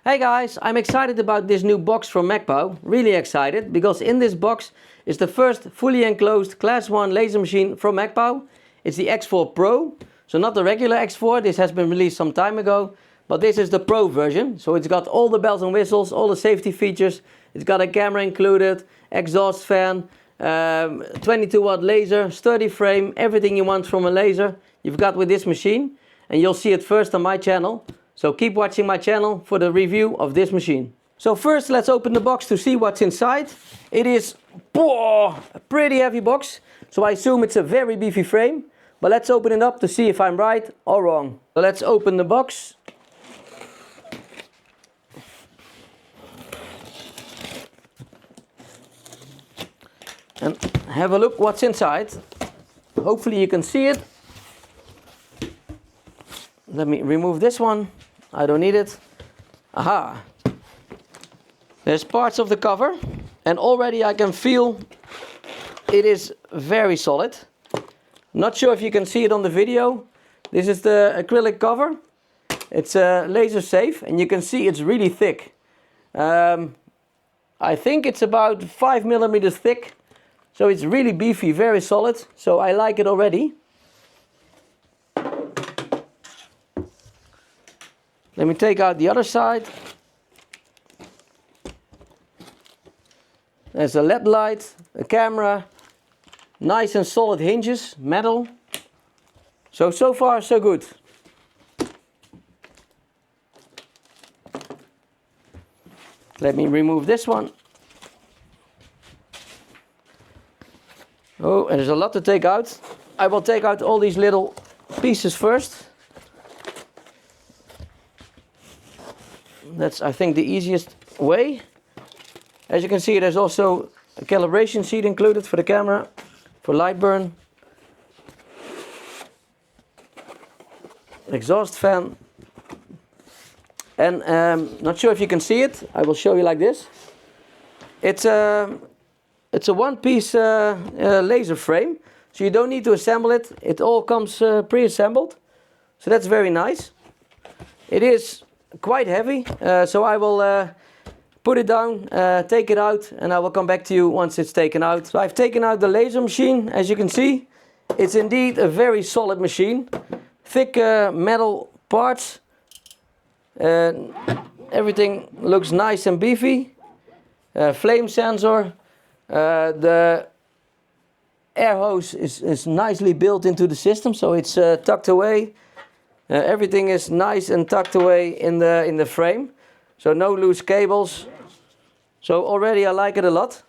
Hey guys, I'm excited about this new box from Mecpow. Really excited, because in this box is the first fully enclosed Class 1 laser machine from Mecpow. It's the X4 Pro, so not the regular X4, this has been released some time ago, but this is the Pro version. So it's got all the bells and whistles, all the safety features. It's got a camera included, exhaust fan, 22 watt laser, sturdy frame, everything you want from a laser you've got with this machine. And you'll see it first on my channel. So keep watching my channel for the review of this machine. So first let's open the box to see what's inside. It is a pretty heavy box, so I assume it's a very beefy frame. But let's open it up to see if I'm right or wrong. So let's open the box. And have a look what's inside. Hopefully you can see it. Let me remove this one. I don't need it. Aha! There's parts of the cover, and already I can feel it is very solid. Not sure if you can see it on the video. This is the acrylic cover. It's laser safe, and you can see it's really thick. I think it's about 5 millimeters thick, so it's really beefy, very solid. So I like it already. Let me take out the other side. There's a LED light, a camera, nice and solid hinges, metal. So far so good. Let me remove this one. Oh, and there's a lot to take out. I will take out all these little pieces first. That's, I think, the easiest way. As you can see, there's also a calibration sheet included for the camera, for LightBurn, exhaust fan, and not sure if you can see it. I will show you like this. It's a one-piece laser frame, so you don't need to assemble it. It all comes pre-assembled, so that's very nice. It is quite heavy, so I will put it down, take it out, and I will come back to you once it's taken out. So I've taken out the laser machine. As you can see, it's indeed a very solid machine. Thick metal parts, everything looks nice and beefy. Flame sensor, the air hose is nicely built into the system, so it's tucked away. Everything is nice and tucked away in the frame, so no loose cables. So already I like it a lot.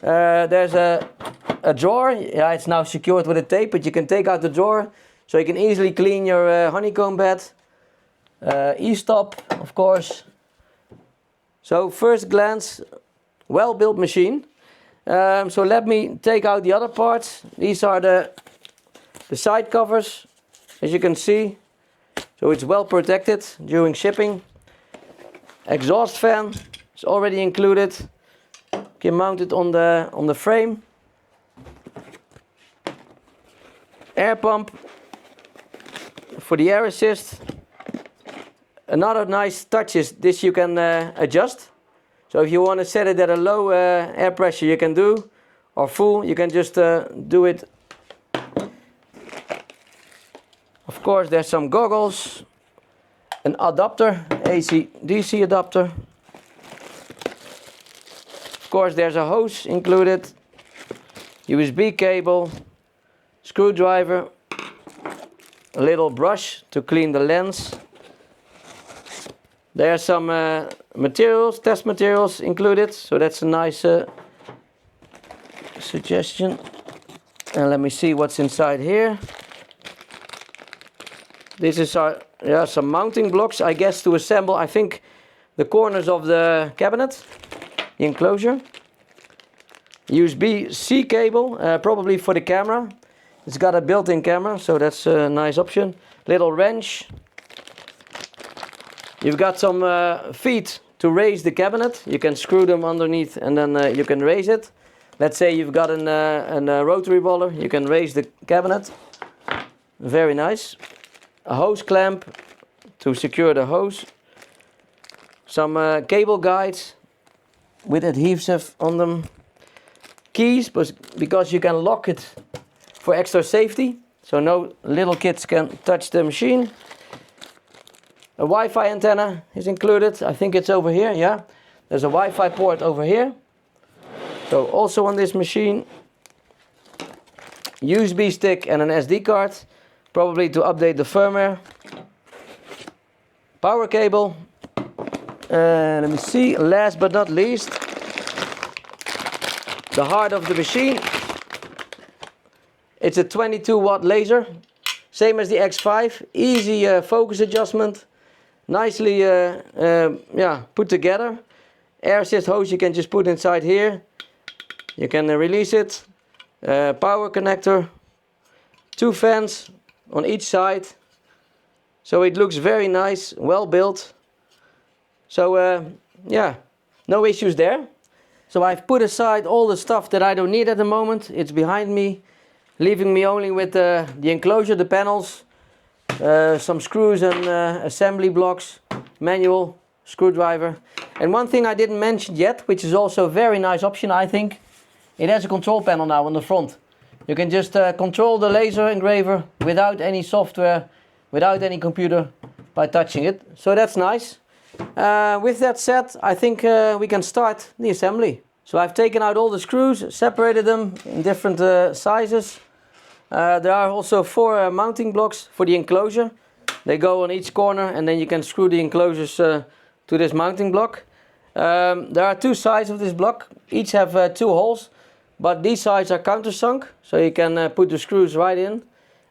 There's a drawer. Yeah, it's now secured with a tape, but you can take out the drawer, so you can easily clean your honeycomb bed. E-stop, of course. So first glance, well-built machine. So let me take out the other parts. These are the side covers, as you can see. So it's well protected during shipping. Exhaust fan is already included. You can mount it on the frame. Air pump for the air assist. Another nice touch is this, you can adjust. So if you want to set it at a low air pressure, you can do, or full, you can just do it. Of course, there's some goggles, an adapter, AC/DC adapter. Of course, there's a hose included, USB cable, screwdriver, a little brush to clean the lens. There are some materials, test materials included, so that's a nice suggestion. And let me see what's inside here. This is some mounting blocks, I guess, to assemble, I think, the corners of the cabinet, the enclosure. USB-C cable, probably for the camera. It's got a built-in camera, so that's a nice option. Little wrench. You've got some feet to raise the cabinet. You can screw them underneath, and then you can raise it. Let's say you've got a rotary roller, you can raise the cabinet. Very nice. A hose clamp to secure the hose. some cable guides with adhesive on them. Keys, because you can lock it for extra safety, so no little kids can touch the machine. A Wi-Fi antenna is included. I think it's over here, yeah. There's a Wi-Fi port over here. So also on this machine, USB stick and an SD card, probably to update the firmware. Power cable. Let me see, last but not least, the heart of the machine. It's a 22 watt laser, same as the X5, easy focus adjustment, nicely put together. Air assist hose you can just put inside here, you can release it. Power connector, 2 fans on each side, so it looks very nice, well built. So yeah, no issues there. So I've put aside all the stuff that I don't need at the moment. It's behind me, leaving me only with the enclosure, the panels, some screws and assembly blocks, manual, screwdriver. And one thing I didn't mention yet, which is also a very nice option I think, it has a control panel now on the front. You can just control the laser engraver without any software, without any computer, by touching it. So that's nice. With that said, I think we can start the assembly. So I've taken out all the screws, separated them in different sizes. There are also 4 mounting blocks for the enclosure. They go on each corner and then you can screw the enclosures to this mounting block. There are 2 sides of this block, each have 2 holes, but these sides are countersunk, so you can put the screws right in.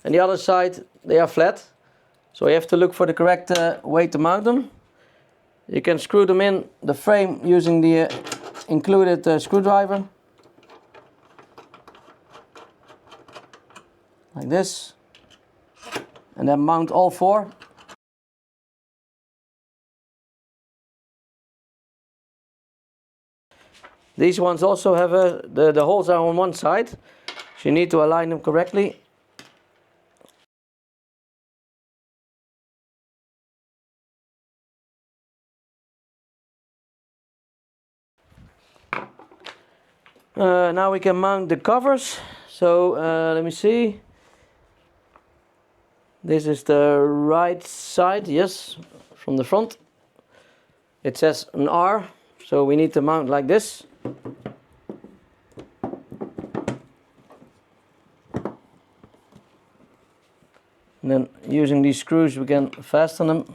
And the other side, they are flat, so you have to look for the correct way to mount them. You can screw them in the frame using the included screwdriver. Like this. And then mount all 4. These ones also have the holes are on one side, so you need to align them correctly. Now we can mount the covers. So let me see. This is the right side, yes, from the front. It says an R, so we need to mount like this. And then using these screws we can fasten them.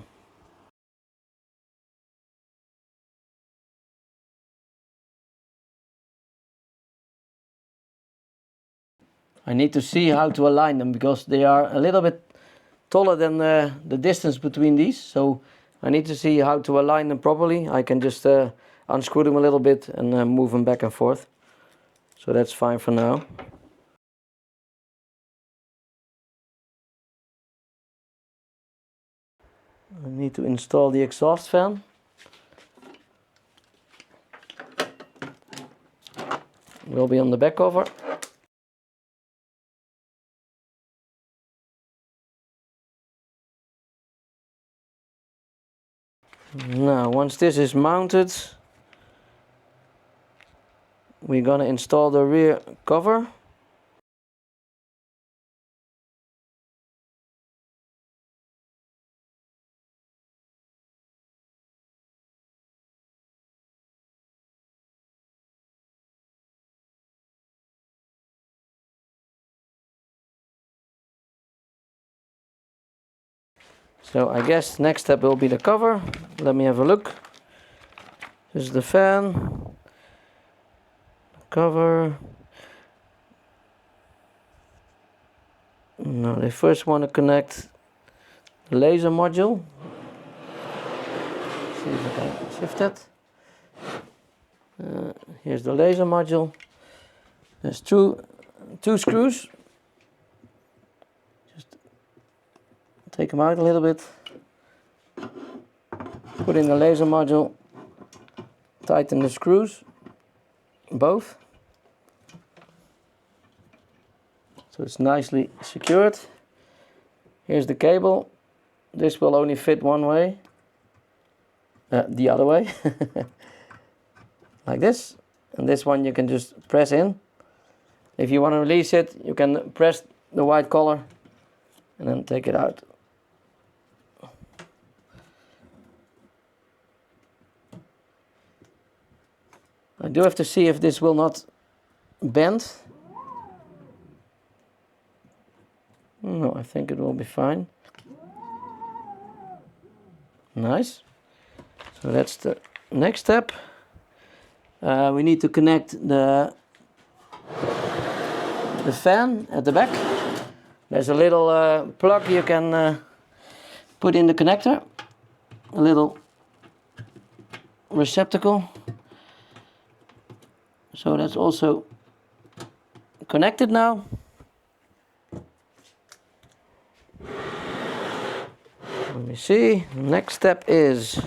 I need to see how to align them because they are a little bit taller than the distance between these, so I need to see how to align them properly. I can just unscrew them a little bit and move them back and forth, so that's fine for now. I need to install the exhaust fan. It will be on the back cover. Now, once this is mounted, we're gonna install the rear cover. So I guess next step will be the cover. Let me have a look. This is the fan, the cover. Now they first want to connect the laser module. See if I can shift it. Here's the laser module. There's two screws. Just take them out a little bit. Put in the laser module. Tighten the screws, both. So it's nicely secured. Here's the cable. This will only fit one way. the other way. Like this. And this one you can just press in. If you want to release it, you can press the white color and then take it out. I do have to see if this will not bend. No, I think it will be fine. Nice. So that's the next step. We need to connect the fan at the back. There's a little plug you can put in the connector. A little receptacle. So that's also connected now. Let me see. Next step is,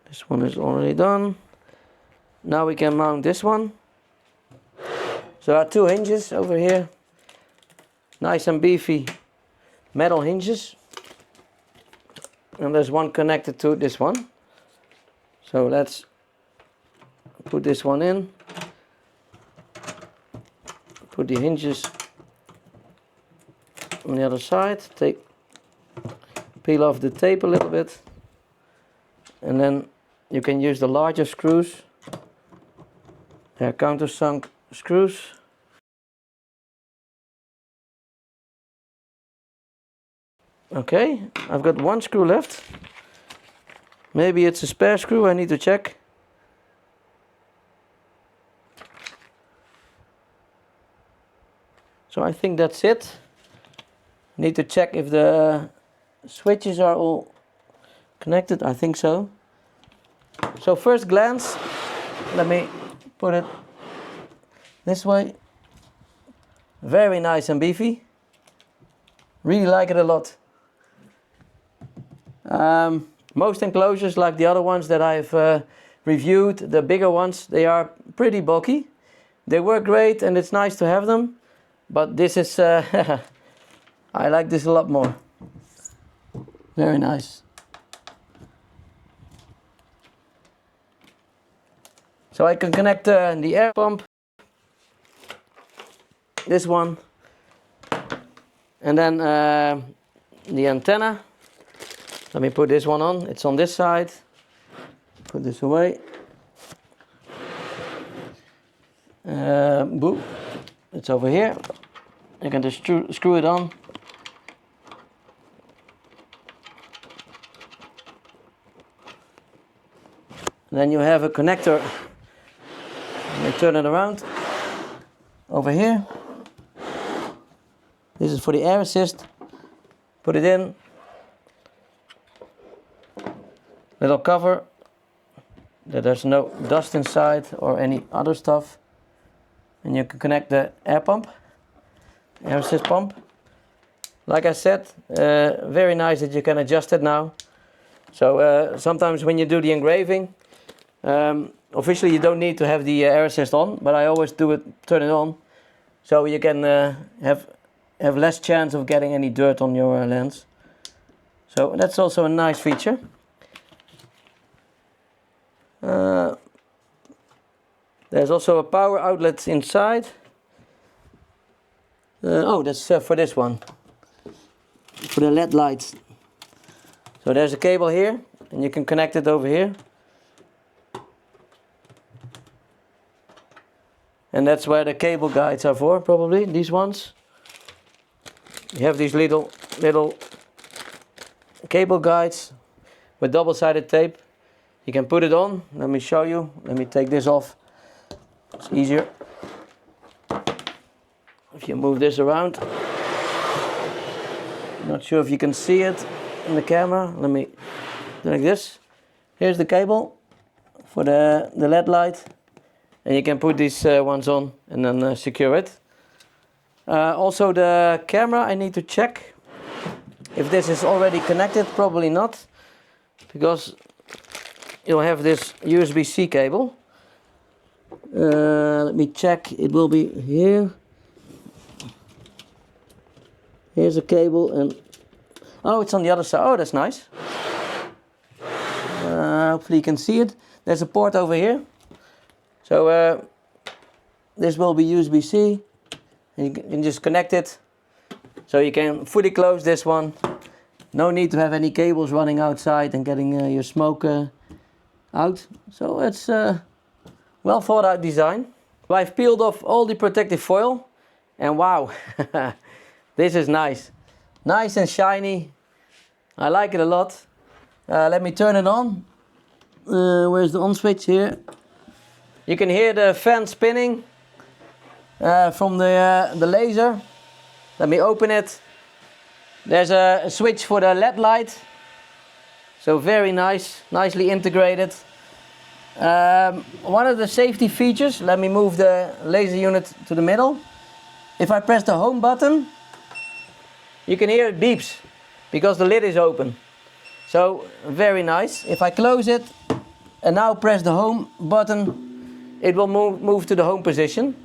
this one is already done. Now we can mount this one. So there are two hinges over here. Nice and beefy metal hinges. And there's one connected to this one. So let's put this one in. Put the hinges on the other side. Peel off the tape a little bit. And then you can use the larger screws. They're countersunk screws. Okay, I've got one screw left. Maybe it's a spare screw, I need to check. So I think that's it. Need to check if the switches are all connected. I think so. So first glance, let me put it this way. Very nice and beefy. Really like it a lot. Most enclosures, like the other ones that I've reviewed, the bigger ones, they are pretty bulky. They work great and it's nice to have them. But this is, I like this a lot more. Very nice. So I can connect the air pump, this one, and then the antenna. Let me put this one on. It's on this side. Put this away. Boop. It's over here. You can just screw it on. Then you have a connector. Let me turn it around. Over here. This is for the air assist. Put it in. Little cover that there's no dust inside or any other stuff. And you can connect the air pump, air assist pump. Like I said, very nice that you can adjust it now. So sometimes when you do the engraving, officially you don't need to have the air assist on, but I always turn it on, so you can have less chance of getting any dirt on your lens. So that's also a nice feature. There's also a power outlet inside. Oh, that's for this one, for the LED lights. So there's a cable here, and you can connect it over here. And that's where the cable guides are for, probably, these ones. You have these little cable guides with double-sided tape. You can put it on. Let me show you. Let me take this off. It's easier. If you move this around. Not sure if you can see it in the camera. Let me do like this. Here's the cable for the LED light. And you can put these ones on and then secure it. Also the camera, I need to check if this is already connected. Probably not, because you'll have this USB-C cable. Let me check. It will be here. Here's a cable, and oh, it's on the other side. Oh, that's nice. hopefully you can see it. There's a port over here. So this will be USB-C. You can just connect it. So you can fully close this one. No need to have any cables running outside and getting your smoke out. So it's well thought out design. I've peeled off all the protective foil and wow, this is nice. Nice and shiny. I like it a lot. Let me turn it on. Where's the on switch here? You can hear the fan spinning from the laser. Let me open it. There's a switch for the LED light. So very nice, nicely integrated. One of the safety features, let me move the laser unit to the middle. If I press the home button, you can hear it beeps because the lid is open. So very nice. If I close it and now press the home button, it will move to the home position.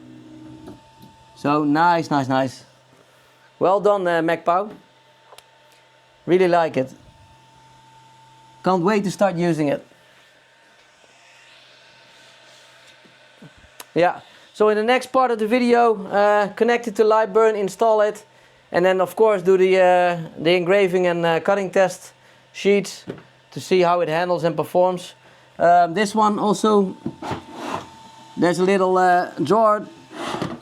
So nice, nice, nice. Well done, Mecpow. Really like it. Can't wait to start using it. Yeah, so in the next part of the video, connect it to LightBurn, install it, and then of course do the engraving and cutting test sheets to see how it handles and performs. This one also, there's a little drawer,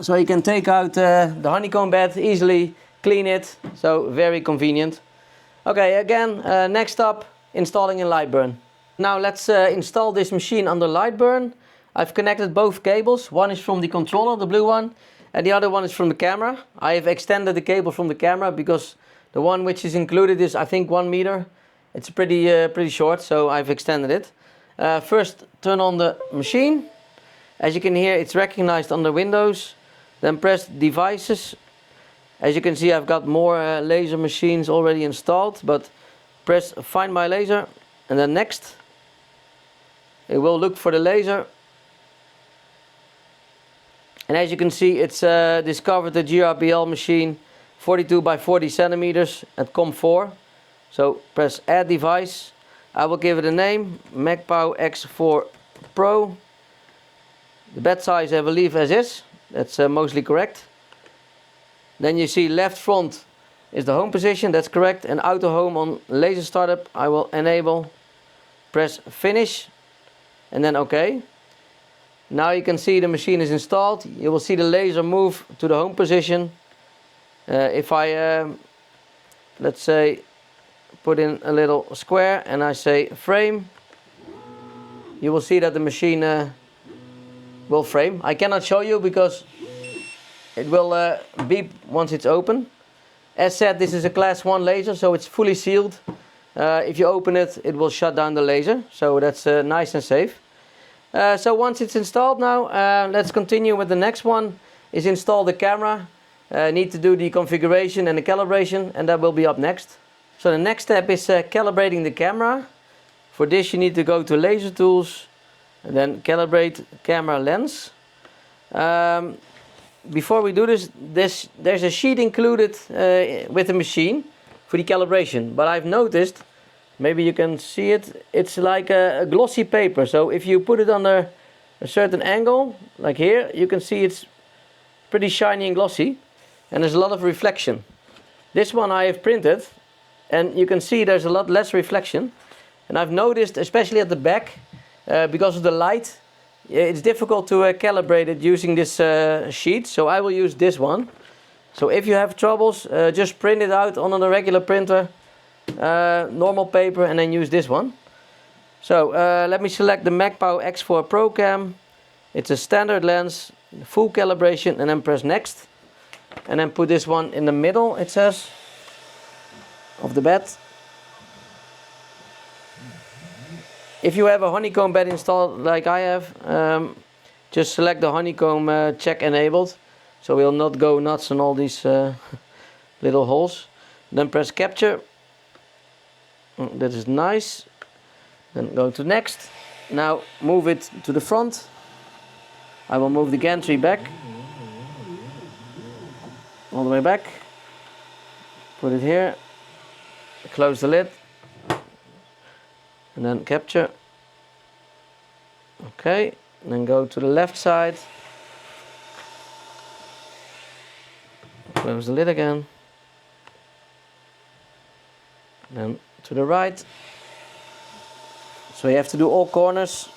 so you can take out the honeycomb bed easily, clean it, so very convenient. Okay, again, next up, installing in LightBurn. Now let's install this machine under LightBurn. I've connected both cables. One is from the controller, the blue one, and the other one is from the camera. I have extended the cable from the camera because the one which is included is I think 1 meter. It's pretty short, so I've extended it. First, turn on the machine. As you can hear, it's recognized under Windows. Then press Devices. As you can see, I've got more laser machines already installed, but press Find My Laser and then Next. It will look for the laser. And as you can see, it's discovered the GRBL machine 42 by 40 centimeters at COM4. So press Add Device. I will give it a name, Mecpow X4 Pro. The bed size I believe as is. That's mostly correct. Then you see left front is the home position, that's correct. And auto home on laser startup I will enable. Press Finish and then OK. Now you can see the machine is installed. You will see the laser move to the home position. If I, let's say, put in a little square and I say frame, you will see that the machine will frame. I cannot show you because it will beep once it's open. As said, this is a Class 1 laser, so it's fully sealed. If you open it, it will shut down the laser, so that's nice and safe. So once it's installed now, let's continue with the next one, is install the camera. Need to do the configuration and the calibration, and that will be up next. So the next step is calibrating the camera. For this you need to go to Laser Tools, and then Calibrate Camera Lens. Before we do this, there's a sheet included with the machine for the calibration, but I've noticed, maybe you can see it, it's like a glossy paper. So if you put it under a certain angle, like here, you can see it's pretty shiny and glossy, and there's a lot of reflection. This one I have printed, and you can see there's a lot less reflection. And I've noticed, especially at the back, because of the light, it's difficult to calibrate it using this sheet. So I will use this one. So if you have troubles, just print it out on a regular printer, normal paper, and then use this one. So let me select the Mecpow X4 Pro cam. It's a standard lens, full calibration, and then press Next. And then put this one in the middle, it says, of the bed. If you have a honeycomb bed installed like I have, just select the honeycomb check enabled, so we'll not go nuts on all these little holes. Then press Capture. That is nice. Then go to Next. Now move it to the front. I will move the gantry back, all the way back. Put it here. Close the lid. And then Capture. Okay, then go to the left side. Close the lid again. Then to the right. So you have to do all corners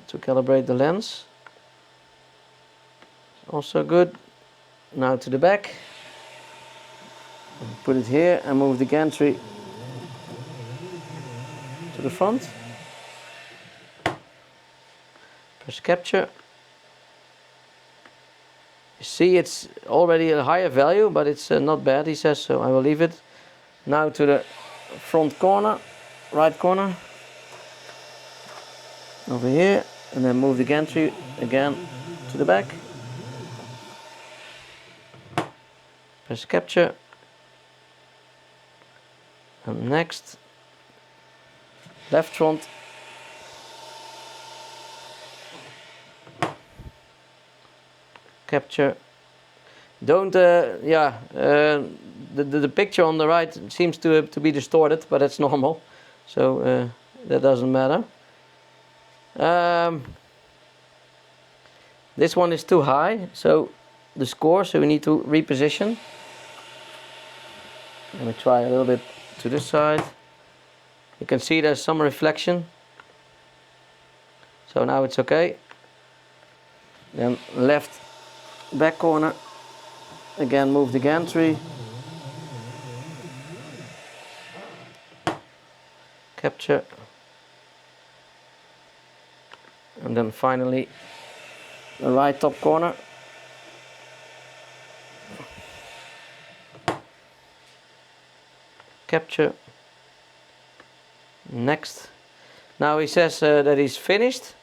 to calibrate the lens. Also good. Now to the back. Put it here and move the gantry to the front. Press capture. You see it's already a higher value, but it's not bad, he says, so I will leave it. Now to the front corner, right corner. Over here, and then move the gantry again to the back. Press capture. And next, left front. Capture. Don't, the picture on the right seems to be distorted, but that's normal, so that doesn't matter. This one is too high, so the score, so we need to reposition. Let me try a little bit to this side. You can see there's some reflection, so now it's okay. Then left back corner, again move the gantry, capture, and then finally the right top corner. Capture. Next. Now he says that he's finished.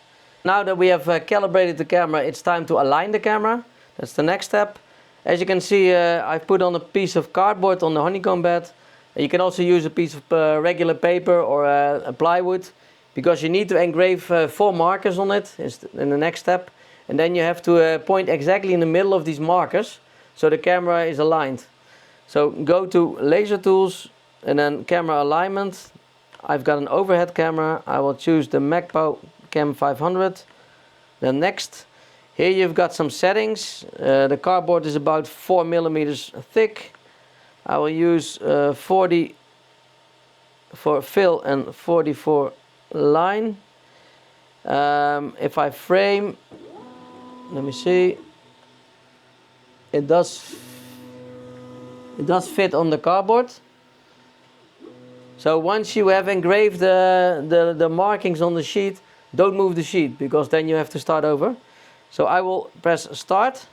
Now that we have calibrated the camera, it's time to align the camera. That's the next step. As you can see, I've put on a piece of cardboard on the honeycomb bed. You can also use a piece of regular paper or a plywood, because you need to engrave 4 markers on it in the next step. And then you have to point exactly in the middle of these markers, so the camera is aligned. So go to laser tools and then camera alignment. I've got an overhead camera. I will choose the Mecpow Cam 500. Then next, here you've got some settings. The cardboard is about 4 millimeters thick. I will use 40 for fill and 40 for line. If I frame, let me see, it does fit on the cardboard. So once you have engraved the markings on the sheet, don't move the sheet, because then you have to start over. So I will press start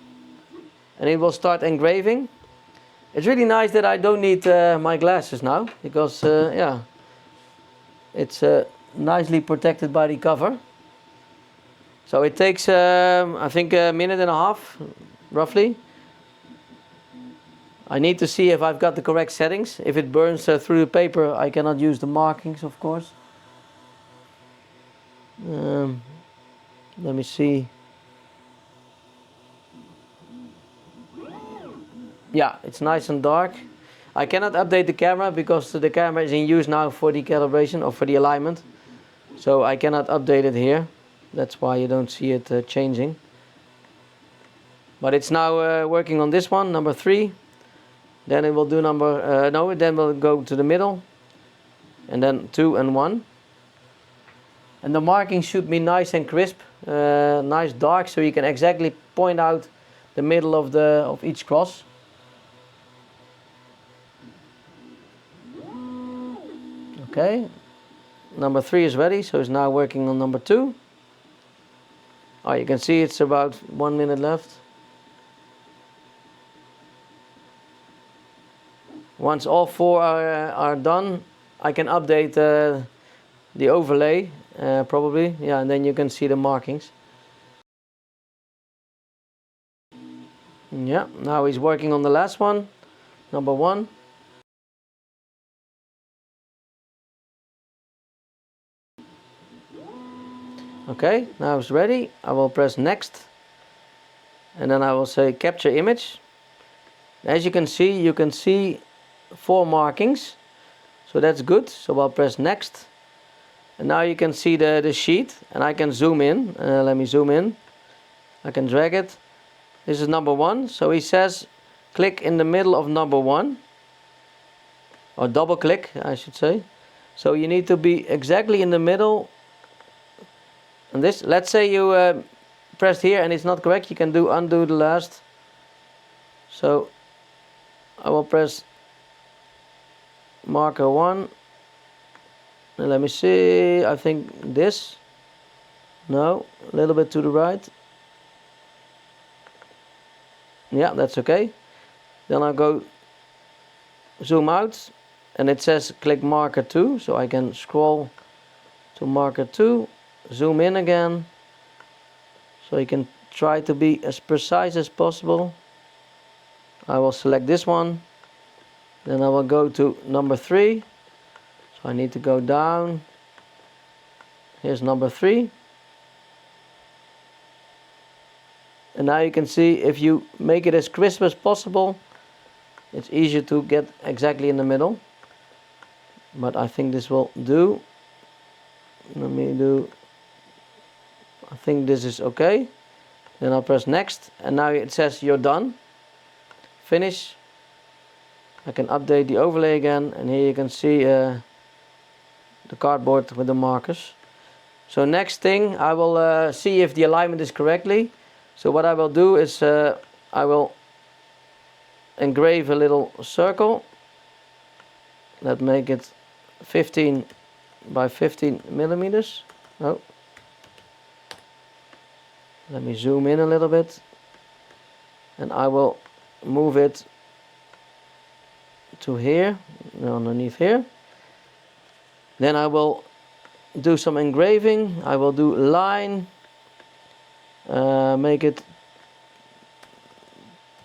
and it will start engraving. It's really nice that I don't need my glasses now, because yeah, it's nicely protected by the cover. So it takes I think a minute and a half roughly. I need to see if I've got the correct settings. If it burns through the paper, I cannot use the markings, of course. Let me see. Yeah, it's nice and dark. I cannot update the camera because the camera is in use now for the calibration or for the alignment. So I cannot update it here. That's why you don't see it changing. But it's now working on this one, number 3. Then it will do number, then we'll go to the middle. And then 2 and 1. And the markings should be nice and crisp, nice dark, so you can exactly point out the middle of each cross. Okay, number 3 is ready, so it's now working on number 2. Oh, you can see it's about 1 minute left. Once all 4 are done, I can update the overlay, probably, yeah, and then you can see the markings. Yeah, now he's working on the last one, number 1. Okay, now it's ready. I will press next, and then I will say capture image. As you can see 4 markings, so that's good. So I'll press next, And now you can see the sheet, and I can zoom in. Let me zoom in. I can drag it. This is number 1. So he says click in the middle of number 1. Or double click, I should say. So you need to be exactly in the middle. And this, let's say you pressed here and it's not correct, you can undo the last. So I will press marker 1. And let me see, I think this. No, a little bit to the right. Yeah, that's okay. Then I'll go zoom out, and it says click marker 2, so I can scroll to marker 2, zoom in again, so you can try to be as precise as possible. I will select this one, then I will go to number 3, so I need to go down. Here's number 3. And now you can see if you make it as crisp as possible, it's easier to get exactly in the middle. But I think this will do. Let me do. I think this is okay. Then I'll press next, and now it says you're done. Finish. I can update the overlay again, and here you can see the cardboard with the markers. So next thing, I will see if the alignment is correctly. So what I will do is I will engrave a little circle. Let's make it 15 by 15 millimeters. Oh. Let me zoom in a little bit. And I will move it to here, underneath here. Then I will do some engraving. I will do line. Make it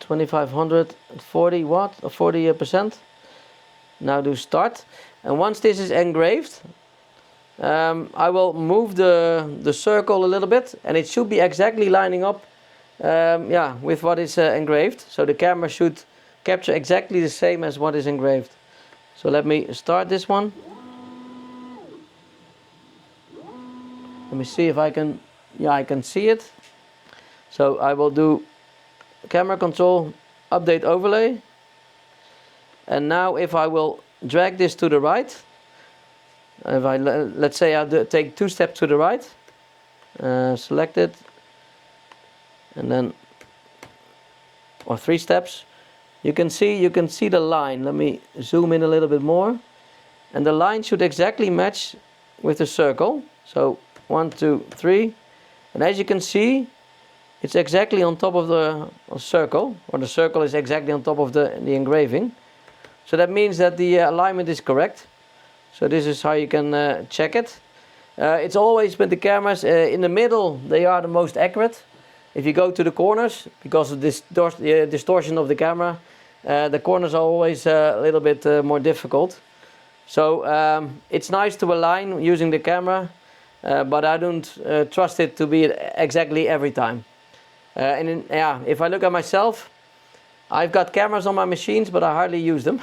2540 watt or 40%. Now do start, and once this is engraved, I will move the circle a little bit, and it should be exactly lining up with what is engraved. So the camera should capture exactly the same as what is engraved. So let me start this one. Let me see if I can, I can see it. So I will do camera control, update overlay. And now if I will drag this to the right, if I, let's say I'll take 2 steps to the right, select it, and then, or 3 steps, you can see the line. Let me zoom in a little bit more. And the line should exactly match with the circle. So 1, 2, 3. And as you can see, it's exactly on top of the circle, or the circle is exactly on top of the engraving. So that means that the alignment is correct. So this is how you can check it. It's always with the cameras in the middle, they are the most accurate. If you go to the corners, because of this distortion of the camera, the corners are always a little bit more difficult. So it's nice to align using the camera, but I don't trust it to be exactly every time. If I look at myself, I've got cameras on my machines, but I hardly use them.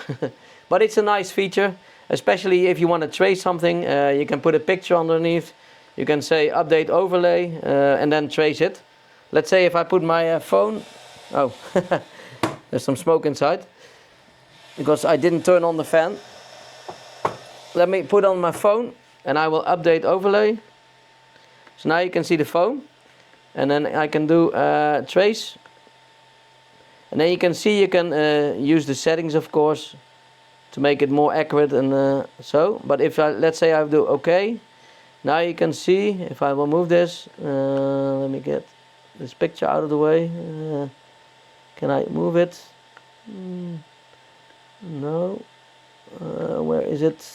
But it's a nice feature, especially if you want to trace something. You can put a picture underneath. You can say update overlay and then trace it. Let's say if I put my phone. Oh, there's some smoke inside because I didn't turn on the fan. Let me put on my phone and I will update overlay. So now you can see the phone. And then I can do trace. And then you can see you can use the settings, of course, to make it more accurate and so. But if let's say I do OK, now you can see if I will move this. Let me get this picture out of the way. Can I move it? No. Where is it?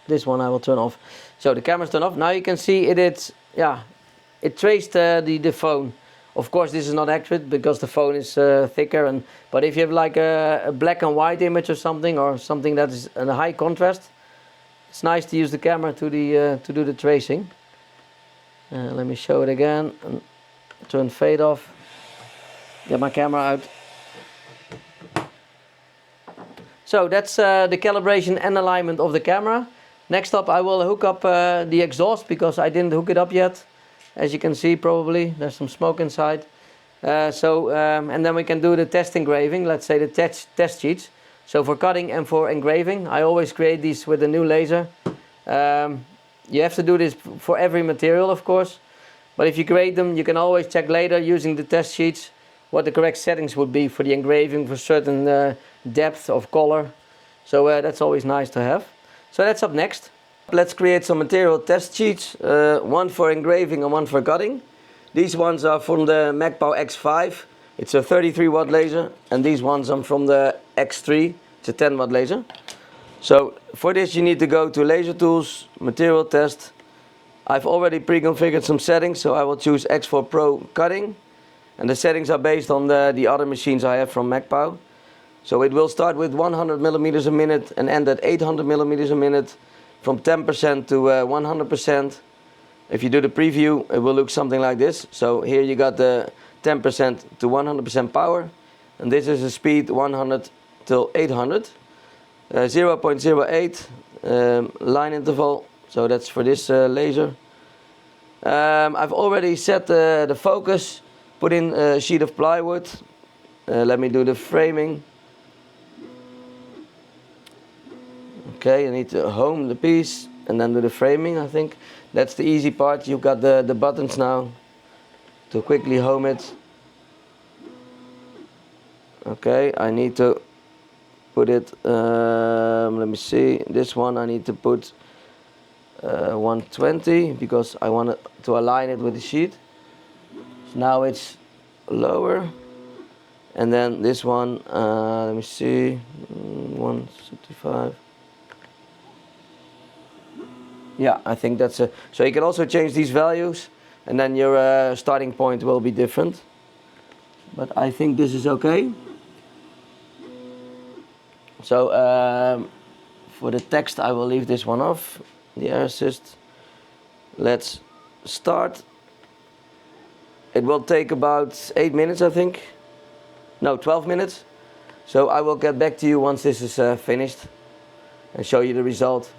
This one I will turn off. So the camera's turned off. Now you can see it traced the phone. Of course this is not accurate because the phone is thicker, but if you have like a black and white image or something that is in a high contrast, it's nice to use the camera to do the tracing. Let me show it again and turn fade off. Get my camera out. So that's the calibration and alignment of the camera. Next up I will hook up the exhaust, because I didn't hook it up yet. As you can see, probably there's some smoke inside. And then we can do the test engraving, let's say the test sheets. So for cutting and for engraving, I always create these with a new laser. You have to do this for every material, of course. But if you create them, you can always check later using the test sheets what the correct settings would be for the engraving for certain depth of color. So that's always nice to have. So that's up next. Let's create some material test sheets, one for engraving and one for cutting. These ones are from the Mecpow X5. It's a 33 watt laser, and these ones are from the X3. It's a 10 watt laser. So for this you need to go to Laser Tools, Material Test. I've already pre-configured some settings, so I will choose X4 Pro cutting. And the settings are based on the other machines I have from Mecpow. So it will start with 100 millimeters a minute and end at 800 millimeters a minute, from 10% to 100%. If you do the preview, it will look something like this. So here you got the 10% to 100% power, and this is a speed 100 till 800. 0.08 line interval, so that's for this laser. I've already set the focus, put in a sheet of plywood. Let me do the framing. Okay, I need to home the piece and then do the framing. I think that's the easy part. You've got the buttons now to quickly home it. Okay, I need to put it, let me see, this one I need to put 120 because I want to align it with the sheet. So now it's lower, and then this one, let me see, 165. Yeah, I think that's a, so you can also change these values, and then your starting point will be different. But I think this is okay. So for the text I will leave this one off, the air assist. Let's start. It will take about 8 minutes, I think. No, 12 minutes. So I will get back to you once this is finished and show you the result.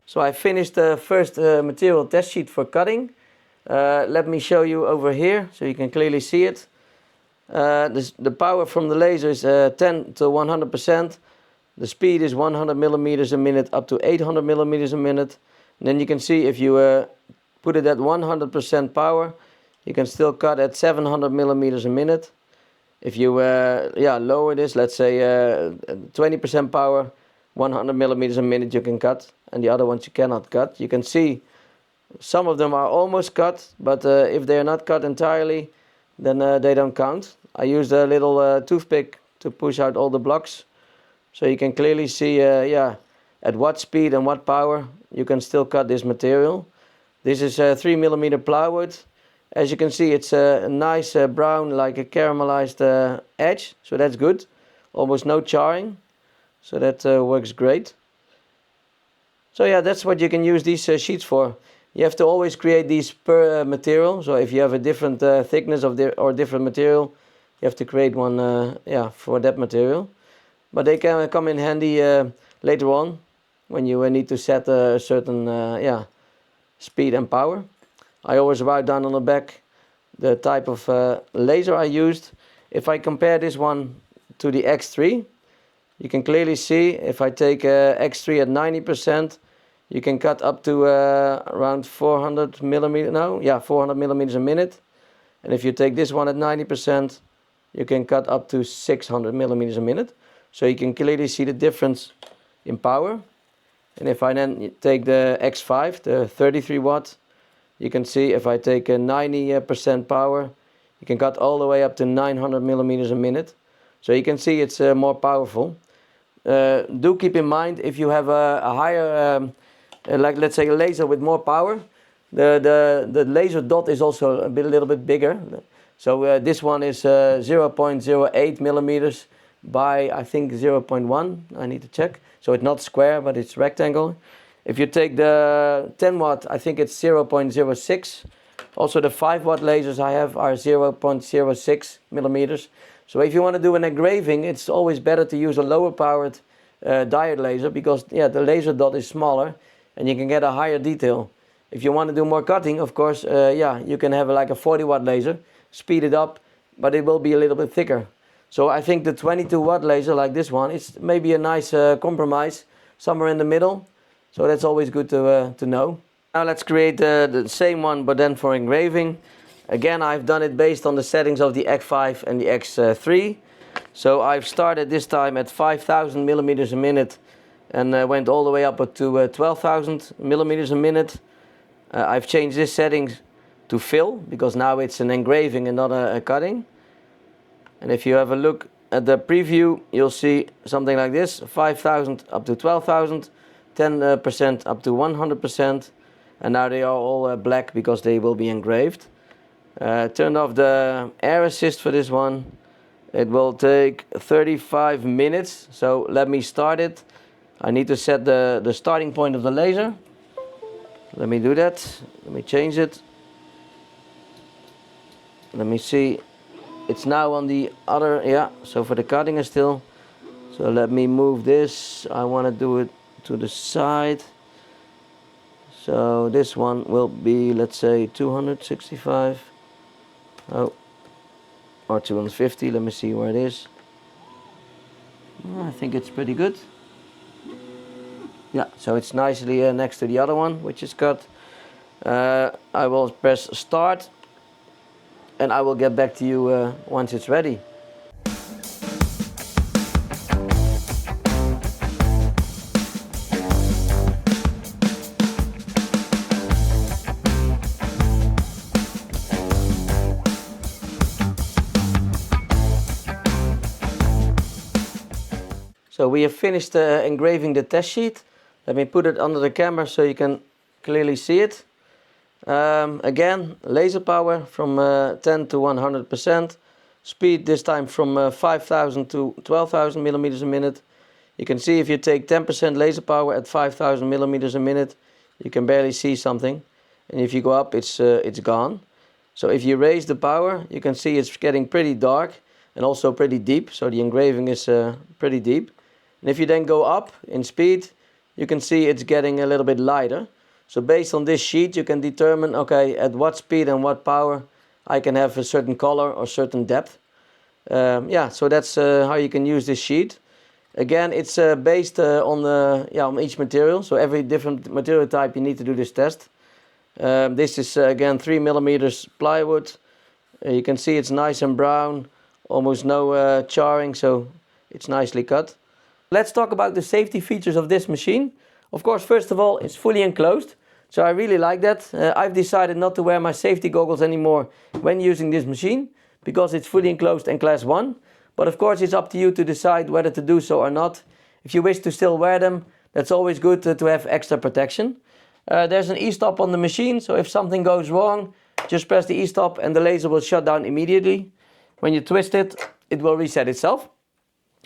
So I finished the first material test sheet for cutting. Let me show you over here so you can clearly see it. The power from the laser is 10 to 100%. The speed is 100 millimeters a minute up to 800 millimeters a minute. And then you can see if you put it at 100% power, you can still cut at 700 millimeters a minute. If you lower this, let's say 20% power, 100 millimeters a minute you can cut, and the other ones you cannot cut. You can see some of them are almost cut, but if they are not cut entirely, then they don't count. I used a little toothpick to push out all the blocks, so you can clearly see at what speed and what power you can still cut this material. This is 3 millimeter plywood. As you can see, it's a nice brown, like a caramelized edge, so that's good. Almost no charring. So that works great. So yeah, that's what you can use these sheets for. You have to always create these per material. So if you have a different thickness of or different material, you have to create one for that material. But they can come in handy later on when you need to set a certain speed and power. I always write down on the back the type of laser I used. If I compare this one to the X3, you can clearly see if I take X3 at 90%, you can cut up to around 400 millimeters. 400 millimeters a minute. And if you take this one at 90%, you can cut up to 600 millimeters a minute. So you can clearly see the difference in power. And if I then take the X5, the 33 watt, you can see if I take a 90% power, you can cut all the way up to 900 millimeters a minute. So you can see it's more powerful. Do keep in mind, if you have a higher, like let's say a laser with more power, the laser dot is also a little bit bigger. So this one is 0.08 millimeters. by I think 0.1. I need to check. So it's not square, but it's rectangle. If you take the 10 watt, I think it's 0.06. Also the 5 watt lasers I have are 0.06 millimeters. So if you want to do an engraving, it's always better to use a lower powered diode laser, because the laser dot is smaller and you can get a higher detail. If you want to do more cutting, of course, you can have like a 40 watt laser, speed it up, but it will be a little bit thicker. So I think the 22 watt laser like this one, it's maybe a nice compromise, somewhere in the middle. So that's always good to know. Now let's create the same one, but then for engraving. Again, I've done it based on the settings of the X5 and the X3. So I've started this time at 5,000 millimeters a minute and went all the way up to 12,000 millimeters a minute. I've changed this settings to fill, because now it's an engraving and not a cutting. And if you have a look at the preview, you'll see something like this: 5,000 up to 12,000, 10% up to 100%. And now they are all black because they will be engraved. Turned off the air assist for this one. It will take 35 minutes, so let me start it. I need to set the starting point of the laser. Let me do that. Let me change it. Let me see. It's now on the other, so for the cutting is still. So let me move this. I want to do it to the side. So this one will be, let's say, 265. Oh, or 250. Let me see where it is. I think it's pretty good. Yeah, so it's nicely next to the other one, which is cut. I will press start, and I will get back to you once it's ready. So we have finished engraving the test sheet. Let me put it under the camera so you can clearly see it. Again, laser power from 10 to 100%. Speed this time from 5,000 to 12,000 millimeters a minute. You can see if you take 10% laser power at 5,000 millimeters a minute, you can barely see something. And if you go up, it's gone. So if you raise the power, you can see it's getting pretty dark and also pretty deep. So the engraving is pretty deep. And if you then go up in speed, you can see it's getting a little bit lighter. So based on this sheet, you can determine, okay, at what speed and what power I can have a certain color or certain depth. So that's how you can use this sheet. Again, it's based on each material. So every different material type you need to do this test. This is again 3 millimeters plywood. You can see it's nice and brown, almost no charring, so it's nicely cut. Let's talk about the safety features of this machine. Of course, first of all, it's fully enclosed, so I really like that. I've decided not to wear my safety goggles anymore when using this machine, because it's fully enclosed and Class 1. But of course, it's up to you to decide whether to do so or not. If you wish to still wear them, that's always good to have extra protection. There's an e-stop on the machine, so if something goes wrong, just press the e-stop and the laser will shut down immediately. When you twist it, it will reset itself.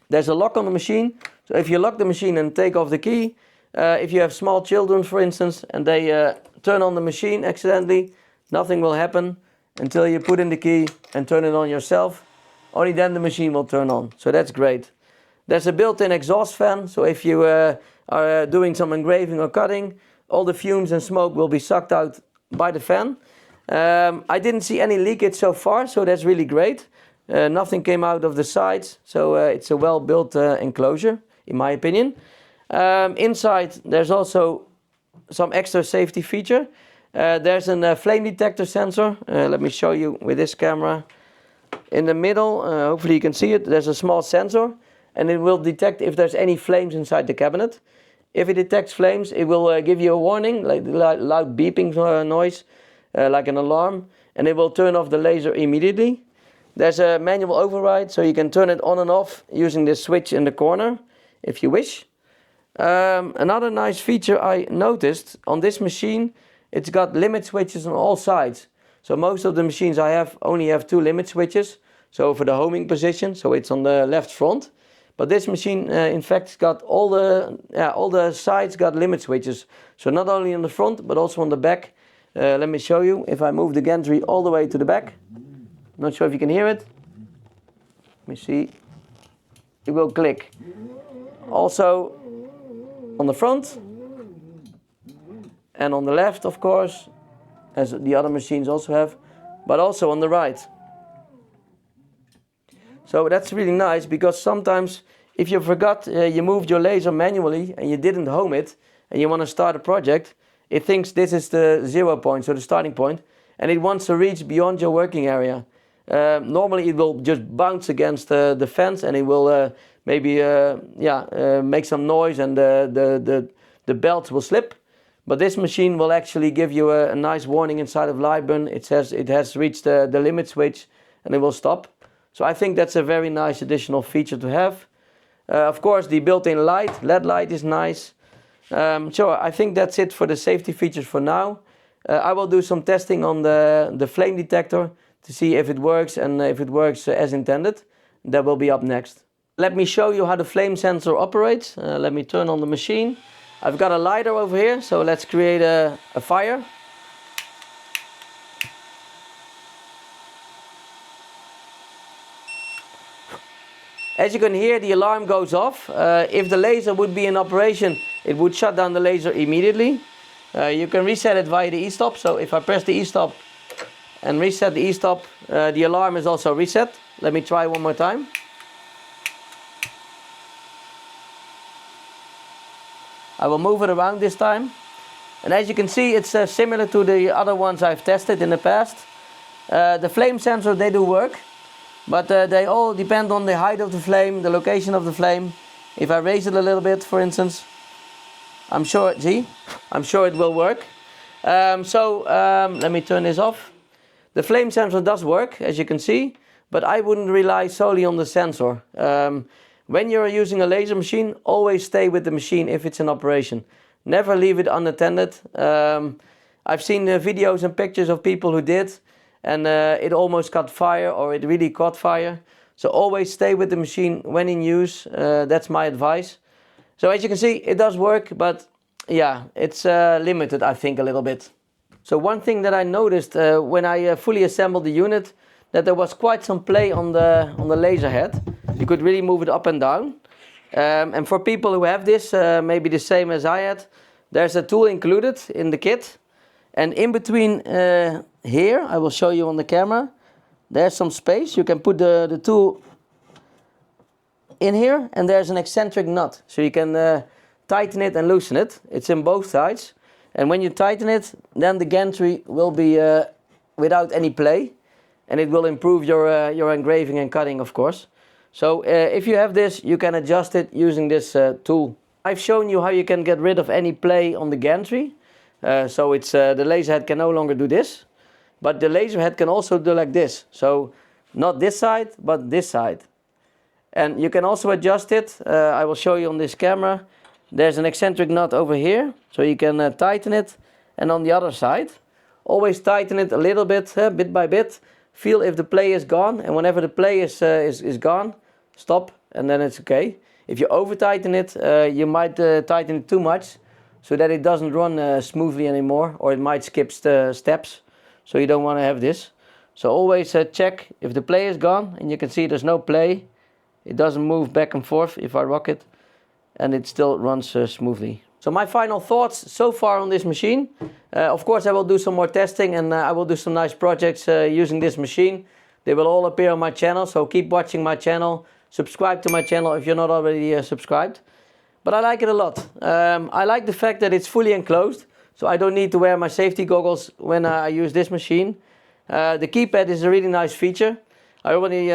There's a lock on the machine, so if you lock the machine and take off the key, if you have small children, for instance, and they turn on the machine accidentally, nothing will happen until you put in the key and turn it on yourself. Only then the machine will turn on, so that's great. There's a built-in exhaust fan, so if you are doing some engraving or cutting, all the fumes and smoke will be sucked out by the fan. I didn't see any leakage so far, so that's really great. Nothing came out of the sides, so it's a well-built enclosure, in my opinion. Inside, there's also some extra safety feature. There's a flame detector sensor. Let me show you with this camera. In the middle, hopefully you can see it, there's a small sensor, and it will detect if there's any flames inside the cabinet. If it detects flames, it will give you a warning, like loud beeping noise, like an alarm, and it will turn off the laser immediately. There's a manual override, so you can turn it on and off using this switch in the corner, if you wish. Another nice feature I noticed on this machine, it's got limit switches on all sides. So most of the machines I have only have 2 limit switches. So for the homing position, so it's on the left front. But this machine, in fact, got all the sides got limit switches. So not only on the front, but also on the back. Let me show you. If I move the gantry all the way to the back, not sure if you can hear it. Let me see. It will click. Also on the front and on the left, of course, as the other machines also have, but also on the right. So that's really nice, because sometimes if you forgot you moved your laser manually and you didn't home it and you want to start a project, it thinks this is the 0 point, so the starting point, and it wants to reach beyond your working area. Normally it will just bounce against the fence, and it will make some noise, and the belt will slip. But this machine will actually give you a nice warning inside of LightBurn. It says it has reached the limit switch and it will stop. So I think that's a very nice additional feature to have. Of course, the built-in light, LED light, is nice. So I think that's it for the safety features for now. I will do some testing on the flame detector to see if it works, and if it works as intended. That will be up next. Let me show you how the flame sensor operates. Let me turn on the machine. I've got a lighter over here, so let's create a fire. As you can hear, the alarm goes off. If the laser would be in operation, it would shut down the laser immediately. You can reset it via the e-stop. So if I press the e-stop and reset the e-stop, the alarm is also reset. Let me try one more time. I will move it around this time. And as you can see, it's similar to the other ones I've tested in the past. The flame sensors, they do work. But they all depend on the height of the flame, the location of the flame. If I raise it a little bit, for instance, I'm sure it will work. Let me turn this off. The flame sensor does work, as you can see, but I wouldn't rely solely on the sensor. When you're using a laser machine, always stay with the machine if it's in operation. Never leave it unattended. I've seen videos and pictures of people who did, and it almost caught fire, or it really caught fire. So always stay with the machine when in use. That's my advice. So as you can see, it does work, but yeah, it's limited, I think, a little bit. So one thing that I noticed when I fully assembled the unit, that there was quite some play on the laser head. You could really move it up and down. And for people who have this, maybe the same as I had, there's a tool included in the kit. And in between here, I will show you on the camera, there's some space. You can put the tool in here, and there's an eccentric nut. So you can tighten it and loosen it. It's in both sides. And when you tighten it, then the gantry will be without any play. And it will improve your engraving and cutting, of course. So if you have this, you can adjust it using this tool. I've shown you how you can get rid of any play on the gantry. So it's the laser head can no longer do this. But the laser head can also do like this. So not this side, but this side. And you can also adjust it. I will show you on this camera. There's an eccentric nut over here. So you can tighten it. And on the other side, always tighten it a little bit, bit by bit. Feel if the play is gone. And whenever the play is gone, stop, and then it's okay. If you over tighten it, you might tighten it too much, so that it doesn't run smoothly anymore, or it might skip steps. So you don't want to have this. So always check if the play is gone, and you can see there's no play. It doesn't move back and forth if I rock it, and it still runs smoothly. So my final thoughts so far on this machine. Of course I will do some more testing, and I will do some nice projects using this machine. They will all appear on my channel, so keep watching my channel. Subscribe to my channel if you're not already subscribed. But I like it a lot. I like the fact that it's fully enclosed, so I don't need to wear my safety goggles when I use this machine. The keypad is a really nice feature. I already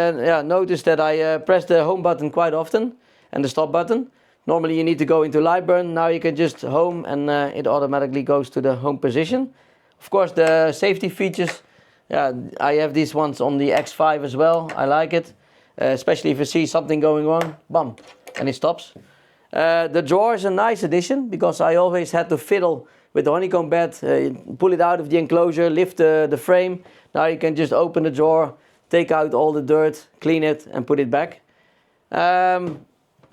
noticed that I press the home button quite often, and the stop button. Normally you need to go into LightBurn. Now you can just home, and it automatically goes to the home position. Of course, the safety features, I have these ones on the X5 as well. I like it, especially if you see something going wrong, bam, and it stops. The drawer is a nice addition, because I always had to fiddle with the honeycomb bed, pull it out of the enclosure, lift the frame. Now you can just open the drawer, take out all the dirt, clean it, and put it back.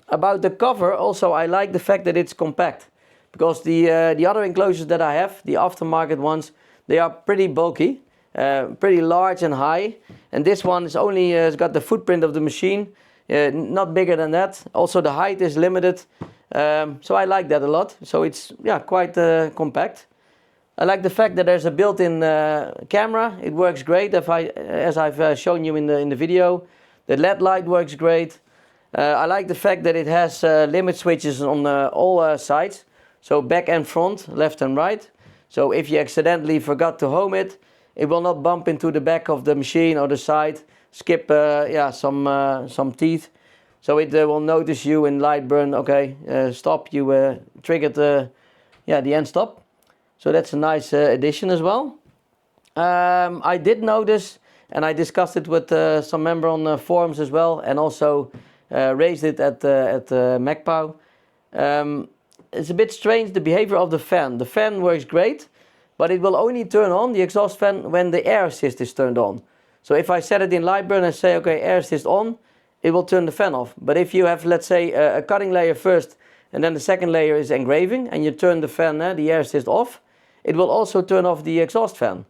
About the cover, also I like the fact that it's compact, because the other enclosures that I have, the aftermarket ones, they are pretty bulky, pretty large and high, and this one is only has got the footprint of the machine, not bigger than that. Also the height is limited, so I like that a lot. So it's quite compact. I like the fact that there's a built-in camera. It works great. As I've shown you in the video, the LED light works great. I like the fact that it has limit switches on all sides, so back and front, left and right. So if you accidentally forgot to home it, it will not bump into the back of the machine or the side, skip some teeth. So it will notice you in LightBurn. Okay, stop. You triggered the end stop. So that's a nice addition as well. I did notice, and I discussed it with some member on the forums as well, and also raised it at Mecpow. It's a bit strange, the behavior of the fan. The fan works great, but it will only turn on, the exhaust fan, when the air assist is turned on. So if I set it in LightBurn and say, okay, air assist on, it will turn the fan off. But if you have, let's say, a cutting layer first, and then the second layer is engraving, and you turn the fan, the air assist off, it will also turn off the exhaust fan.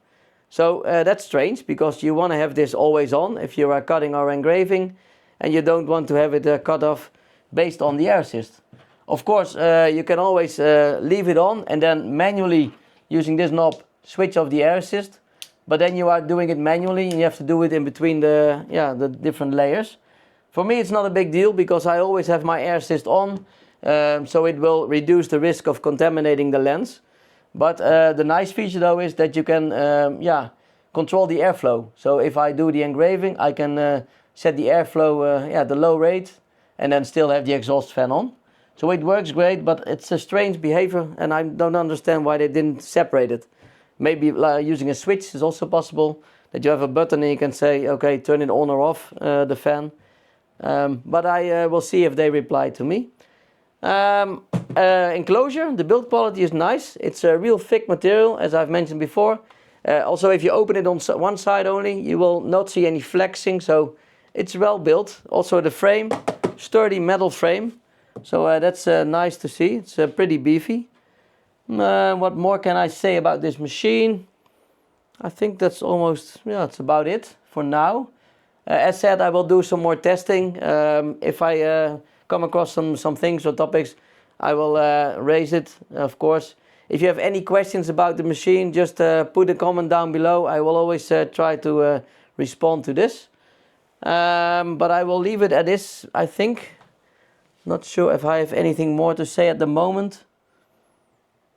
So that's strange, because you want to have this always on if you are cutting or engraving, and you don't want to have it cut off based on the air assist. Of course, you can always leave it on and then manually, using this knob, switch off the air assist. But then you are doing it manually, and you have to do it in between the different layers. For me, it's not a big deal, because I always have my air assist on, so it will reduce the risk of contaminating the lens. But the nice feature though is that you can control the airflow. So if I do the engraving, I can set the airflow at the low rate, and then still have the exhaust fan on. So it works great, but it's a strange behavior, and I don't understand why they didn't separate it. Maybe using a switch is also possible, that you have a button and you can say, okay, turn it on or off, the fan. But I will see if they reply to me. Enclosure, the build quality is nice. It's a real thick material, as I've mentioned before. Also, if you open it on one side only, you will not see any flexing, so it's well built. Also the frame, sturdy metal frame. So that's nice to see. It's pretty beefy. What more can I say about this machine? I think that's almost, that's about it for now. As said, I will do some more testing. If I come across some things or topics, I will raise it, of course. If you have any questions about the machine, just put a comment down below. I will always try to respond to this. But I will leave it at this, I think. Not sure if I have anything more to say at the moment.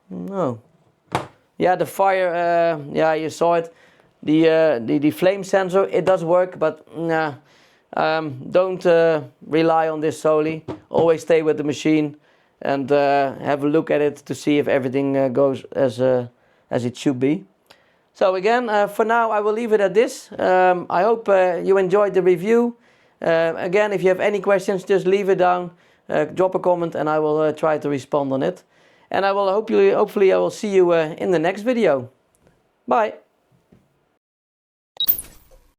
No. Yeah, the fire, you saw it. The flame sensor, it does work, but don't rely on this solely. Always stay with the machine and have a look at it to see if everything goes as it should be. So again, for now I will leave it at this. I hope you enjoyed the review. Again, if you have any questions, just leave it down. Drop a comment and I will try to respond on it. And I will hopefully I will see you in the next video. Bye.